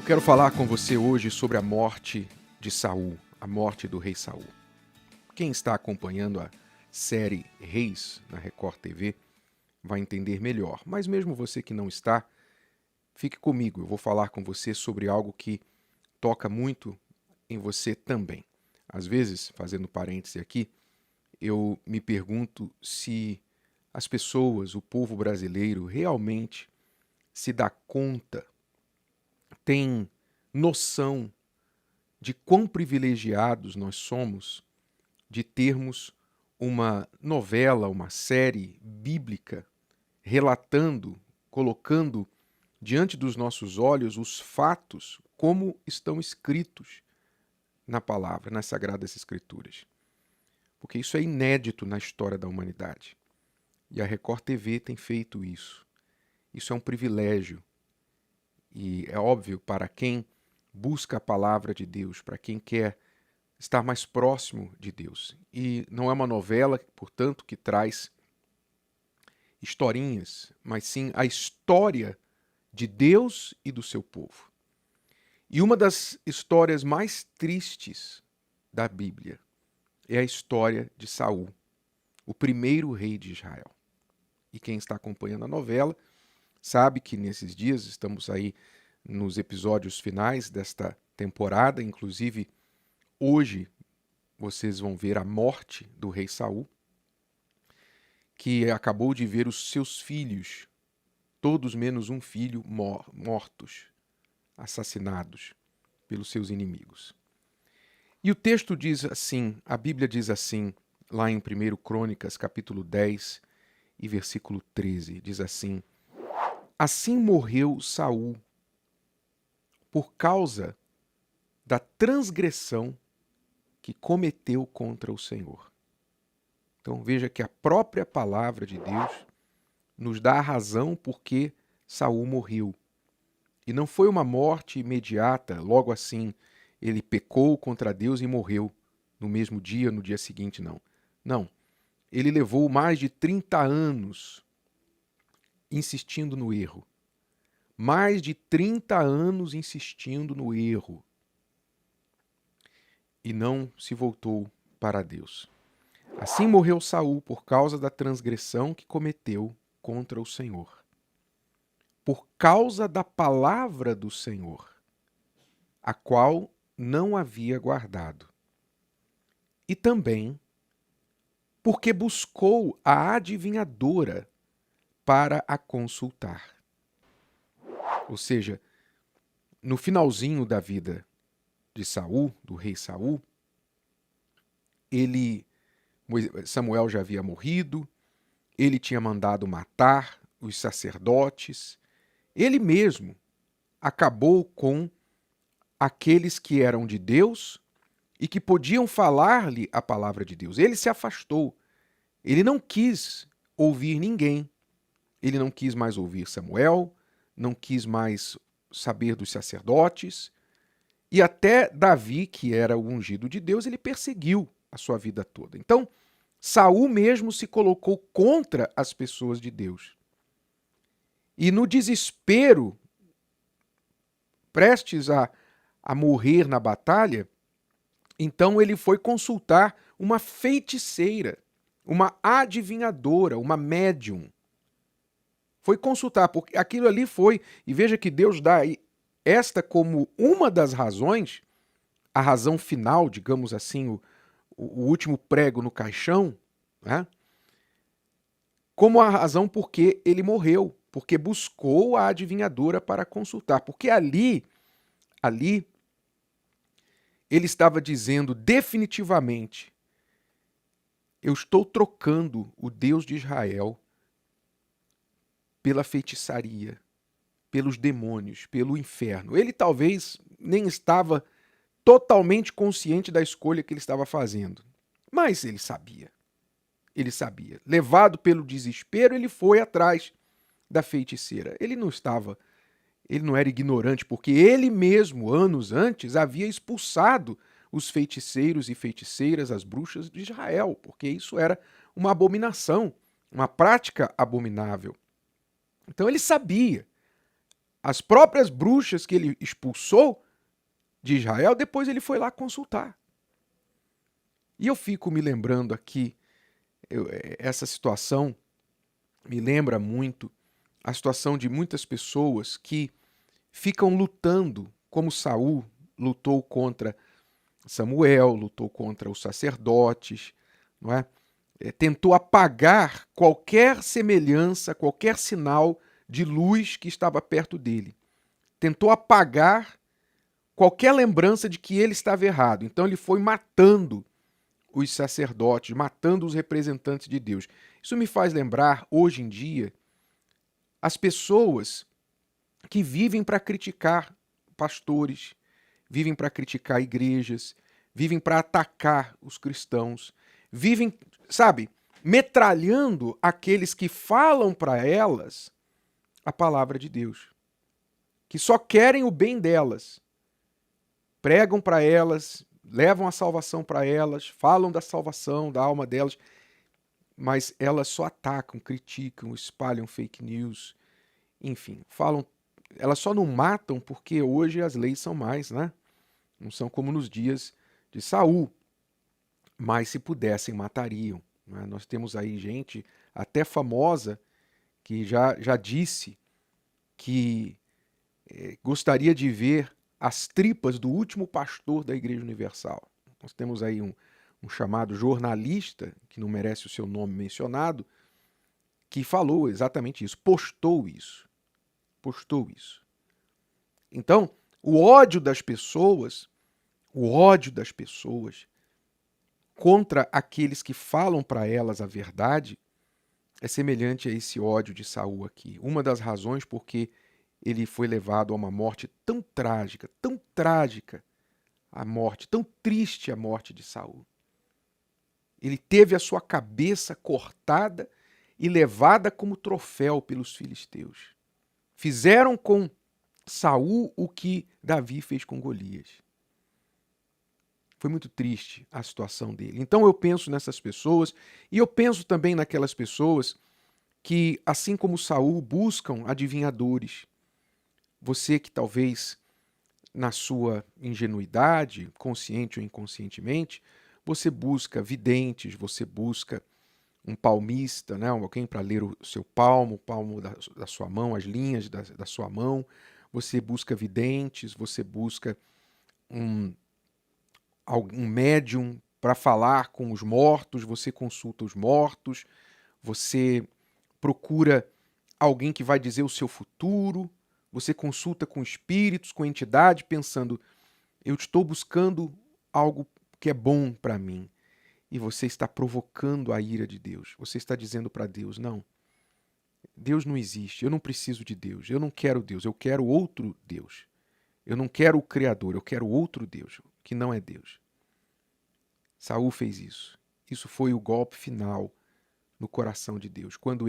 Eu quero falar com você hoje sobre a morte de Saul, a morte do rei Saul. Quem está acompanhando a série Reis na Record TV vai entender melhor, mas mesmo você que não está, fique comigo, eu vou falar com você sobre algo que toca muito em você também. Às vezes, fazendo parêntese aqui, eu me pergunto se as pessoas, o povo brasileiro, realmente se dá conta, tem noção de quão privilegiados nós somos de termos uma novela, uma série bíblica relatando, colocando diante dos nossos olhos os fatos como estão escritos na palavra, nas Sagradas Escrituras. Porque isso é inédito na história da humanidade. E a Record TV tem feito isso. Isso é um privilégio. E é óbvio para quem busca a palavra de Deus, para quem quer estar mais próximo de Deus. E não é uma novela, portanto, que traz historinhas, mas sim a história de Deus e do seu povo. E uma das histórias mais tristes da Bíblia é a história de Saul, o primeiro rei de Israel. E quem está acompanhando a novela sabe que nesses dias estamos aí nos episódios finais desta temporada, inclusive hoje vocês vão ver a morte do rei Saul, que acabou de ver os seus filhos, todos menos um filho, mortos, assassinados pelos seus inimigos. E o texto diz assim, a Bíblia diz assim, lá em 1 Crônicas, capítulo 10 e versículo 13, diz assim: Assim morreu Saul por causa da transgressão que cometeu contra o Senhor. Então veja que a própria palavra de Deus nos dá a razão por que Saul morreu. E não foi uma morte imediata, logo assim, ele pecou contra Deus e morreu no mesmo dia, no dia seguinte, não. Não. Ele levou mais de 30 anos insistindo no erro. Mais de 30 anos insistindo no erro. E não se voltou para Deus. Assim morreu Saul por causa da transgressão que cometeu contra o Senhor. Por causa da palavra do Senhor, a qual não havia guardado. E também porque buscou a adivinhadora para a consultar. Ou seja, no finalzinho da vida de Saul, do rei Saul, Samuel já havia morrido, ele tinha mandado matar os sacerdotes, ele mesmo acabou com aqueles que eram de Deus e que podiam falar-lhe a palavra de Deus. Ele se afastou, ele não quis ouvir ninguém, ele não quis mais ouvir Samuel, não quis mais saber dos sacerdotes, e até Davi, que era o ungido de Deus, ele perseguiu a sua vida toda. Então, Saul mesmo se colocou contra as pessoas de Deus. E no desespero, prestes a morrer na batalha, então ele foi consultar uma feiticeira, uma adivinhadora, uma médium. Foi consultar, porque aquilo ali foi, e veja que Deus dá esta como uma das razões, a razão final, digamos assim, o último prego no caixão, né? Como a razão porque ele morreu, porque buscou a adivinhadora para consultar, porque ali ele estava dizendo definitivamente: eu estou trocando o Deus de Israel pela feitiçaria, pelos demônios, pelo inferno. Ele talvez nem estava totalmente consciente da escolha que ele estava fazendo, mas ele sabia. Ele sabia. Levado pelo desespero, ele foi atrás da feiticeira. Ele não era ignorante, porque ele mesmo, anos antes, havia expulsado os feiticeiros e feiticeiras, as bruxas de Israel, porque isso era uma abominação, uma prática abominável. Então ele sabia as próprias bruxas que ele expulsou de Israel, depois ele foi lá consultar. E eu fico me lembrando aqui, essa situação me lembra muito a situação de muitas pessoas que ficam lutando, como Saul lutou contra Samuel, lutou contra os sacerdotes, não é? Tentou apagar qualquer semelhança, qualquer sinal de luz que estava perto dele. Tentou apagar qualquer lembrança de que ele estava errado. Então ele foi matando os sacerdotes, matando os representantes de Deus. Isso me faz lembrar, hoje em dia, as pessoas que vivem para criticar pastores, vivem para criticar igrejas, vivem para atacar os cristãos, vivem, sabe, metralhando aqueles que falam para elas a palavra de Deus, que só querem o bem delas, pregam para elas, levam a salvação para elas, falam da salvação, da alma delas, mas elas só atacam, criticam, espalham fake news, enfim, falam. Elas só não matam porque hoje as leis são mais, né? Não são como nos dias de Saul, mas se pudessem matariam. Né? Nós temos aí gente até famosa que já disse que gostaria de ver as tripas do último pastor da Igreja Universal. Nós temos aí um chamado jornalista, que não merece o seu nome mencionado, que falou exatamente isso, postou isso. Então, o ódio das pessoas contra aqueles que falam para elas a verdade é semelhante a esse ódio de Saul aqui. Uma das razões porque ele foi levado a uma morte tão trágica, a morte, tão triste a morte de Saul. Ele teve a sua cabeça cortada e levada como troféu pelos filisteus. Fizeram com Saul o que Davi fez com Golias. Foi muito triste a situação dele. Então eu penso nessas pessoas e eu penso também naquelas pessoas que, assim como Saul, buscam adivinhadores. Você que talvez, na sua ingenuidade, consciente ou inconscientemente, você busca videntes, você busca um palmista, né? Alguém para ler o seu palmo, o palmo da sua mão, as linhas da sua mão. Você busca videntes, você busca um médium para falar com os mortos, você consulta os mortos, você procura alguém que vai dizer o seu futuro, você consulta com espíritos, com entidade, pensando, eu estou buscando algo que é bom para mim. E você está provocando a ira de Deus. Você está dizendo para Deus, não, Deus não existe, eu não preciso de Deus, eu não quero Deus, eu quero outro Deus. Eu não quero o Criador, eu quero outro Deus, que não é Deus. Saul fez isso. Isso foi o golpe final no coração de Deus. Quando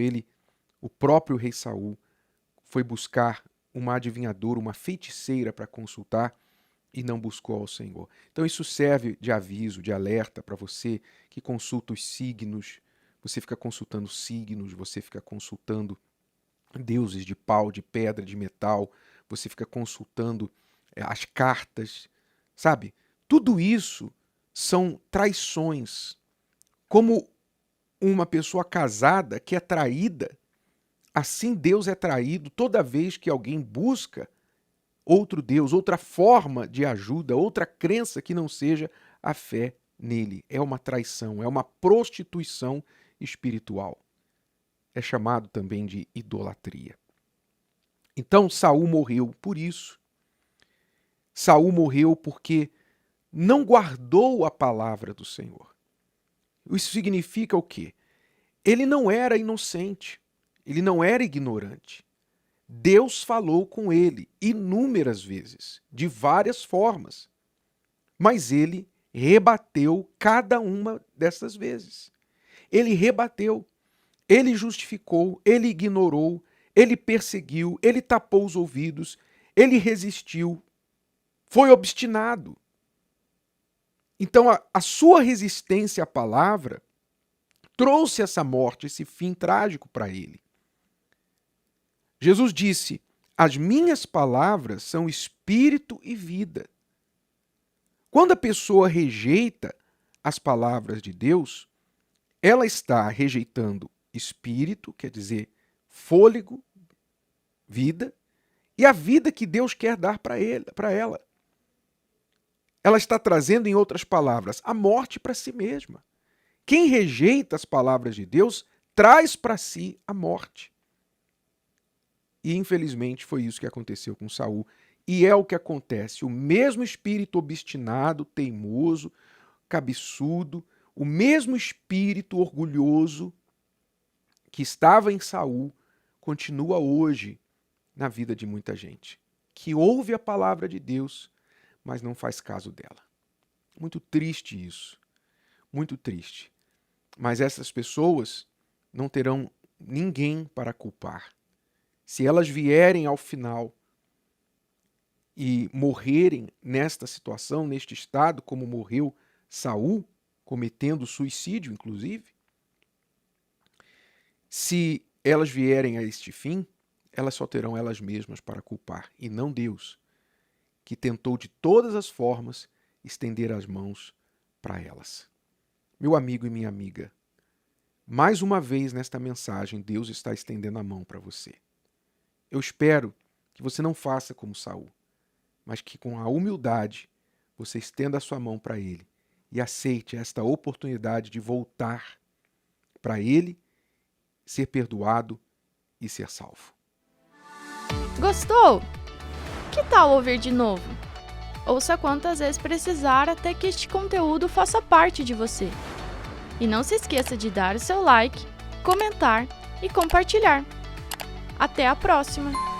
o próprio rei Saul, foi buscar uma adivinhadora, uma feiticeira para consultar e não buscou ao Senhor. Então isso serve de aviso, de alerta para você que consulta os signos, você fica consultando signos, você fica consultando deuses de pau, de pedra, de metal, você fica consultando as cartas, sabe? Tudo isso são traições. Como uma pessoa casada que é traída, assim Deus é traído toda vez que alguém busca outro Deus, outra forma de ajuda, outra crença que não seja a fé nele. É uma traição, é uma prostituição espiritual. É chamado também de idolatria. Então Saul morreu por isso. Saul morreu porque não guardou a palavra do Senhor. Isso significa o quê? Ele não era inocente, ele não era ignorante. Deus falou com ele inúmeras vezes, de várias formas, mas ele rebateu cada uma dessas vezes. Ele rebateu, ele justificou, ele ignorou, ele perseguiu, ele tapou os ouvidos, ele resistiu, foi obstinado. Então a sua resistência à palavra trouxe essa morte, esse fim trágico para ele. Jesus disse, As minhas palavras são espírito e vida. Quando a pessoa rejeita as palavras de Deus, ela está rejeitando espírito, quer dizer, fôlego, vida, e a vida que Deus quer dar para ela. Ela está trazendo, em outras palavras, a morte para si mesma. Quem rejeita as palavras de Deus traz para si a morte. E infelizmente foi isso que aconteceu com Saul. E é o que acontece. O mesmo espírito obstinado, teimoso, cabeçudo, o mesmo espírito orgulhoso que estava em Saul, continua hoje na vida de muita gente, que ouve a palavra de Deus, mas não faz caso dela. Muito triste isso. Muito triste. Mas essas pessoas não terão ninguém para culpar. Se elas vierem ao final e morrerem nesta situação, neste estado, como morreu Saul, cometendo suicídio, inclusive, se elas vierem a este fim, elas só terão elas mesmas para culpar, e não Deus, que tentou de todas as formas estender as mãos para elas. Meu amigo e minha amiga, mais uma vez nesta mensagem, Deus está estendendo a mão para você. Eu espero que você não faça como Saul, mas que com a humildade você estenda a sua mão para Ele e aceite esta oportunidade de voltar para Ele, ser perdoado e ser salvo. Gostou? Que tal ouvir de novo? Ouça quantas vezes precisar até que este conteúdo faça parte de você. E não se esqueça de dar o seu like, comentar e compartilhar. Até a próxima!